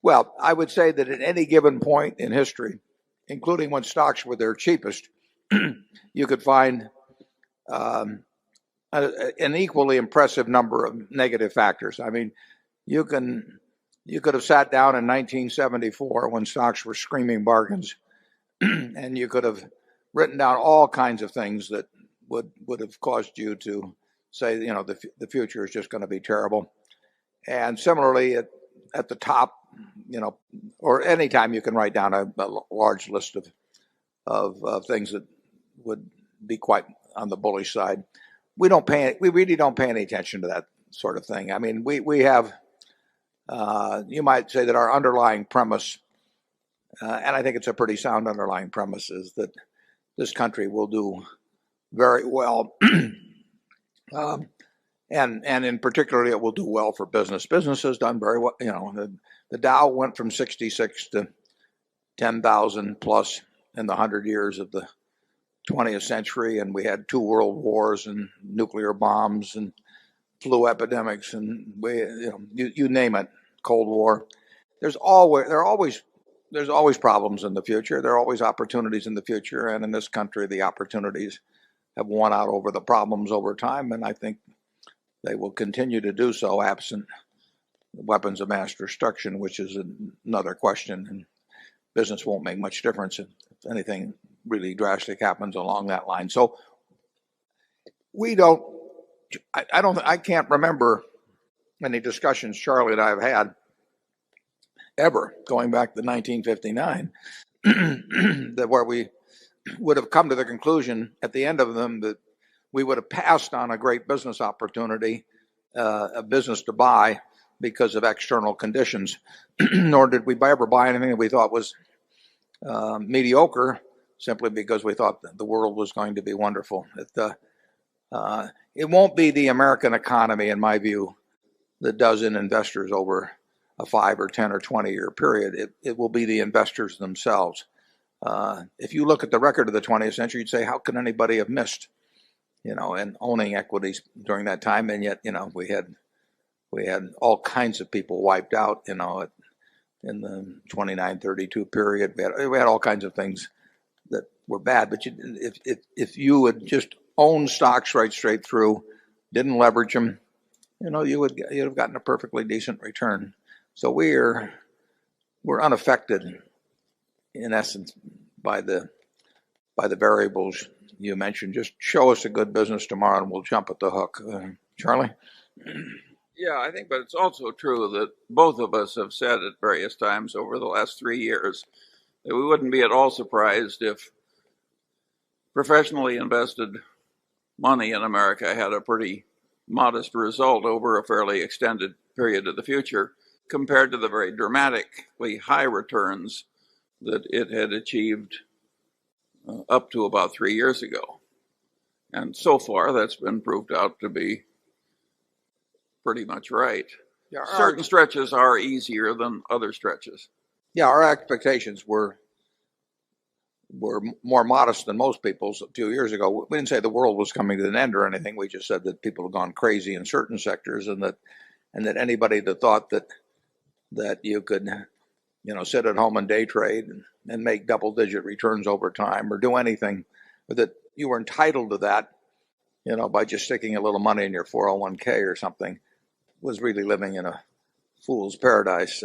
Well, I would say that at any given point in history, including when stocks were their cheapest, you could find an equally impressive number of negative factors. I mean, you could have sat down in 1974 when stocks were screaming bargains, and you could have written down all kinds of things that would have caused you to say, the future is just going to be terrible. And similarly, at the top, or any time you can write down a large list of things that would be quite on the bullish side. We really don't pay any attention to that sort of thing. I mean, we have, you might say that our underlying premise, and I think it's a pretty sound underlying premise, is that this country will do very well. And in particular, it will do well for business. Business has done very well. The Dow went from 66 to 10,000 plus in the 100 years of the 20th century, and we had 2 world wars and nuclear bombs and flu epidemics, and you name it, Cold War. There's always problems in the future. There are always opportunities in the future, and in this country, the opportunities have won out over the problems over time, and I think they will continue to do so absent weapons of mass destruction, which is another question. And business won't make much difference if anything really drastic happens along that line. So I can't remember any discussions Charlie and I have had ever going back to 1959 that where we would have come to the conclusion at the end of them that we would have passed on a great business opportunity, a business to buy because of external conditions, nor did we ever buy anything that we thought was mediocre simply because we thought that the world was going to be wonderful. It won't be the American economy, in my view, that does in investors over a 5 or 10 or 20 year period. It will be the investors themselves. If you look at the record of the 20th century, you'd say, how can anybody have missed, and owning equities during that time? And yet, we had all kinds of people wiped out, in the 29-32 period. We had all kinds of things that were bad. But if you would just own stocks right straight through, didn't leverage them, you'd have gotten a perfectly decent return. So we're unaffected, in essence, by the variables you mentioned. Just show us a good business tomorrow, and we'll jump at the hook. Charlie? Yeah, I think, but it's also true that both of us have said at various times over the last 3 years that we wouldn't be at all surprised if professionally invested money in America had a pretty modest result over a fairly extended period of the future compared to the very dramatically high returns that it had achieved up to about 3 years ago. And so far, that's been proved out to be pretty much right. Yeah, certain stretches are easier than other stretches. Yeah, our expectations were more modest than most people's a few years ago. We didn't say the world was coming to an end or anything. We just said that people have gone crazy in certain sectors, and that anybody that thought that you could, sit at home and day trade and make double-digit returns over time or do anything, that you were entitled to that, by just sticking a little money in your 401k or something, was really living in a fool's paradise.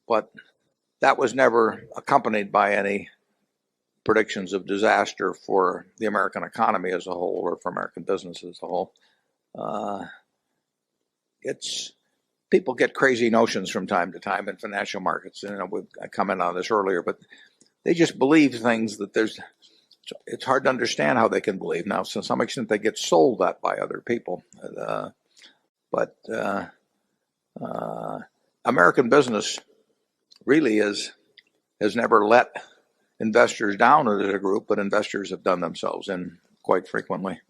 But that was never accompanied by any predictions of disaster for the American economy as a whole or for American business as a whole. People get crazy notions from time to time in financial markets. I commented on this earlier, but they just believe things that it's hard to understand how they can believe. Now, to some extent, they get sold that by other people. But American business really has never let investors down as a group, but investors have done themselves in quite frequently.